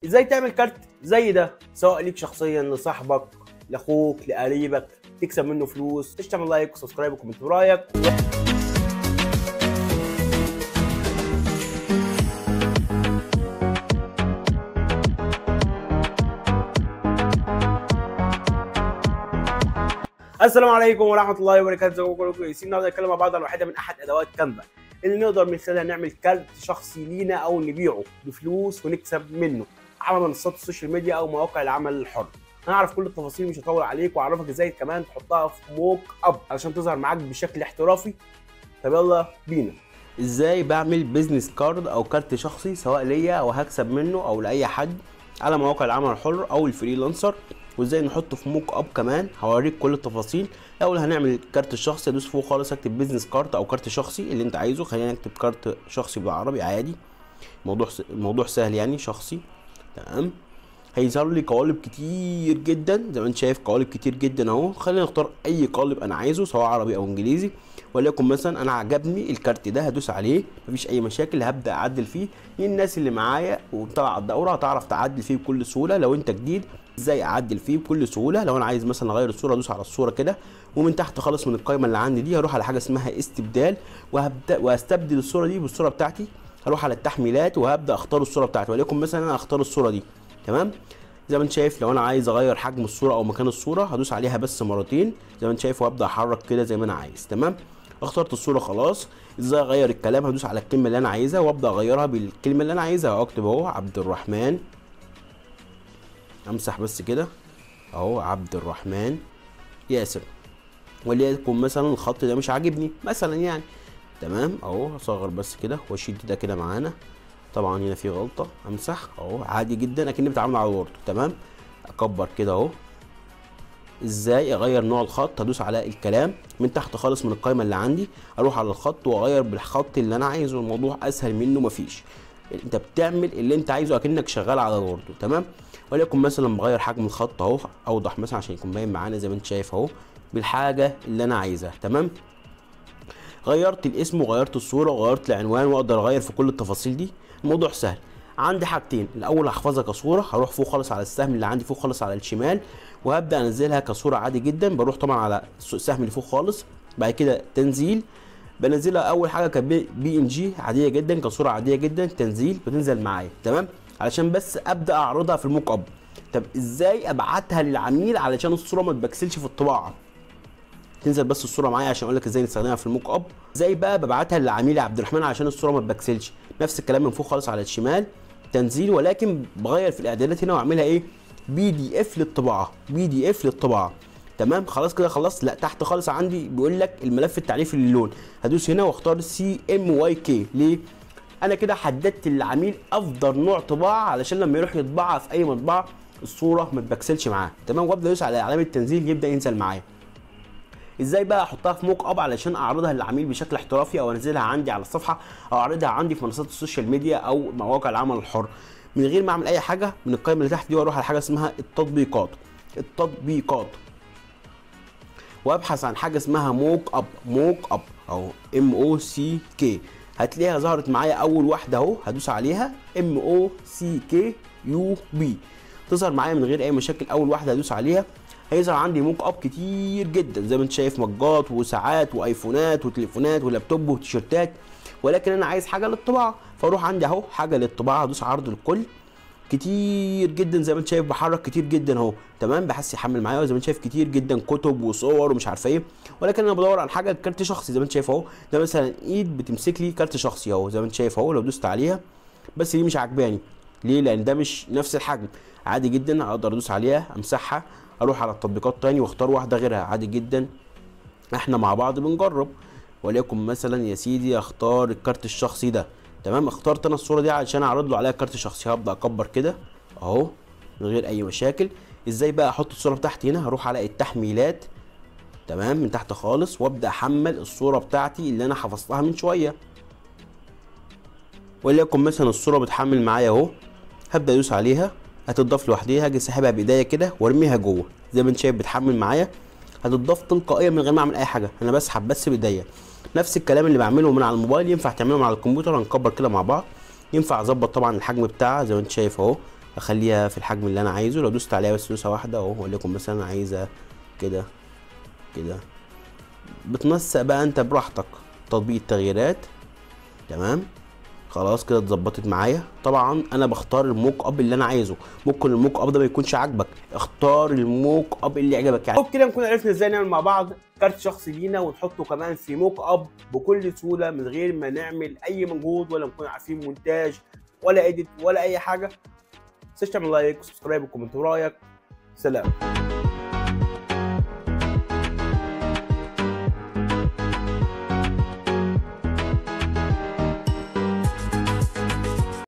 ازاي تعمل كارت زي ده سواء ليك شخصيا، لصاحبك، لاخوك، لقريبك، تكسب منه فلوس؟ تعمل لايك وسبسكرايب وكومنت برايك. السلام عليكم ورحمه الله وبركاته. ازيكم كلكم كويسين؟ النهارده هنتكلم مع بعض عن واحده من احد ادوات كانفا اللي نقدر من خلالها نعمل كارت شخصي لينا او نبيعه بفلوس ونكسب منه على منصات السوشيال ميديا او مواقع العمل الحر. هنعرف كل التفاصيل، مش هطول عليك، واعرفك ازاي كمان تحطها في موك اب علشان تظهر معاك بشكل احترافي. طب يلا بينا. ازاي بعمل بيزنس كارد او كارت شخصي سواء ليا او هكسب منه او لاي حد على مواقع العمل الحر او الفريلانسر، وازاي نحطه في موك اب كمان. هوريك كل التفاصيل. الاول هنعمل الكارت الشخصي، ادوس فوق خالص اكتب بيزنس كارت او كارت شخصي اللي انت عايزه. خلينا نكتب كارت شخصي بالعربي عادي، الموضوع سهل يعني، شخصي. تمام. هيظهر لي قوالب كتير جدا زي ما انت شايف، قوالب كتير جدا اهو. خلينا نختار اي قالب انا عايزه سواء عربي او انجليزي. وليكن مثلا انا عجبني الكارت ده، هدوس عليه مفيش اي مشاكل، هبدا اعدل فيه. الناس اللي معايا ومتابعه الدوره هتعرف تعدل فيه بكل سهوله. لو انت جديد ازاي اعدل فيه بكل سهوله؟ لو انا عايز مثلا اغير الصوره ادوس على الصوره كده، ومن تحت خالص من القائمه اللي عندي دي هروح على حاجه اسمها استبدال، وهبدا واستبدل الصوره دي بالصوره بتاعتي. هروح على التحميلات وهبدا اختار الصوره بتاعتي، وليكن مثلا انا اختار الصوره دي. تمام. زي ما انت شايف لو انا عايز اغير حجم الصوره او مكان الصوره هدوس عليها بس مرتين زي ما انت شايف، وابدا احرك كده زي ما انا عايز. تمام. اخترت الصوره خلاص. ازاي اغير الكلام؟ هدوس على الكلمه اللي انا عايزها وابدا اغيرها بالكلمه اللي انا عايزها. اكتب اهو عبد الرحمن، امسح بس كده اهو عبد الرحمن ياسر. وليكن مثلا الخط ده مش عاجبني مثلا يعني. تمام اهو اصغر بس كده واشيل ده كده معانا. طبعا هنا في غلطه، امسح اهو عادي جدا اكني بتعامل على الوورد. تمام. اكبر كده اهو. ازاي اغير نوع الخط؟ هدوس على الكلام من تحت خالص من القائمه اللي عندي، اروح على الخط واغير بالخط اللي انا عايزه. الموضوع اسهل منه مفيش. انت بتعمل اللي انت عايزه اكنك شغال على الوورد. تمام. وليكن مثلا بغير حجم الخط اهو اوضح مثلا عشان يكون باين معانا زي ما انت شايف اهو بالحاجه اللي انا عايزها. تمام. غيرت الاسم وغيرت الصوره وغيرت العنوان واقدر اغير في كل التفاصيل دي. الموضوع سهل. عندي حاجتين، الاول هحفظها كصوره، هروح فوق خالص على السهم اللي عندي فوق خالص على الشمال وهبدا انزلها كصوره عادي جدا. بروح طبعا على السهم اللي فوق خالص، بعد كده تنزيل، بنزلها اول حاجه كبي ان جي عاديه جدا كصوره عاديه جدا. تنزيل بتنزل معايا. تمام. علشان بس ابدا اعرضها في الموك اب. طب ازاي ابعتها للعميل علشان الصوره ما تبكسلش في الطباعه؟ تنزل بس الصوره معايا عشان اقول لك ازاي نستخدمها في الموك اب. ازاي بقى ببعتها لعميلي عبد الرحمن علشان الصوره ما تبكسلش؟ نفس الكلام من فوق خالص على الشمال، تنزيل، ولكن بغير في الاعدادات هنا واعملها ايه؟ بي دي اف للطباعه. بي دي اف للطباعه. تمام. خلاص كده خلصت. لا تحت خالص عندي بيقول لك الملف التعريفي للون، هدوس هنا واختار سي ام واي كي. ليه؟ انا كده حددت للعميل افضل نوع طباعه علشان لما يروح يطبعها في اي مطبعه الصوره ما تبكسلش معاه. تمام. وابدا ادوس على علامه تنزيل يبدا ينزل معايا. ازاي بقى احطها في موك اب علشان اعرضها للعميل بشكل احترافي او انزلها عندي على الصفحه او اعرضها عندي في منصات السوشيال ميديا او مواقع العمل الحر من غير ما اعمل اي حاجه؟ من القائمه اللي تحت دي واروح على حاجه اسمها التطبيقات. التطبيقات، وابحث عن حاجه اسمها موك اب. موك اب او ام او سي كي، هتلاقيها ظهرت معايا اول واحده اهو. هدوس عليها ام او سي كي يو بي، تظهر معايا من غير اي مشاكل. اول واحده هدوس عليها هيظهر عندي موك اب كتير جدا زي ما انت شايف، مجات وساعات وايفونات وتليفونات ولابتوب وتيشيرتات، ولكن انا عايز حاجه للطباعه فاروح عندي اهو حاجه للطباعه، هدوس عرض الكل. كتير جدا زي ما انت شايف، بحرك كتير جدا اهو. تمام. بحس يحمل معايا زي ما انت شايف كتير جدا، كتب وصور ومش عارفه ايه، ولكن انا بدور على حاجه كارت شخصي زي ما انت شايف اهو. ده مثلا ايد بتمسك لي كارت شخصي اهو زي ما انت شايف اهو. لو دوست عليها بس دي مش عجباني. ليه؟ لان ده مش نفس الحجم. عادي جدا اقدر ادوس عليها امسحها، اروح على التطبيقات تاني واختار واحده غيرها عادي جدا. احنا مع بعض بنجرب. وليكن مثلا يا سيدي اختار الكارت الشخصي ده. تمام. اخترت انا الصوره دي علشان اعرض له عليها كارت شخصي. هبدا اكبر كده اهو من غير اي مشاكل. ازاي بقى احط الصوره بتاعتي هنا؟ هروح على التحميلات. تمام. من تحت خالص وابدا احمل الصوره بتاعتي اللي انا حفظتها من شويه. وليكن مثلا الصوره بتحمل معايا اهو. هبدا ادوس عليها هتضاف لوحديها، هاجي ساحبها بايديا كده وارميها جوه زي ما انت شايف بتحمل معايا. هتضاف تلقائيا من غير ما اعمل اي حاجه، انا بسحب بس بايديا. نفس الكلام اللي بعمله من على الموبايل ينفع تعمله على الكمبيوتر. هنكبر كده مع بعض. ينفع اظبط طبعا الحجم بتاعها زي ما انت شايف اهو. اخليها في الحجم اللي انا عايزه. لو دوست عليها بس دوسه واحده اهو، وليكن مثلا عايزه كده كده. بتنسق بقى انت براحتك تطبيق التغييرات. تمام خلاص كده اتظبطت معايا. طبعا انا بختار الموك اب اللي انا عايزه، ممكن الموك اب ده ما يكونش عاجبك، اختار الموك اب اللي يعجبك يعني. وبكده نكون عرفنا ازاي نعمل مع بعض كارت شخصي لينا ونحطه كمان في موك اب بكل سهوله من غير ما نعمل اي مجهود ولا نكون عارفين مونتاج ولا اديت ولا اي حاجه. متنساش تعمل لايك وسبسكرايب وكومنت رايك. سلام.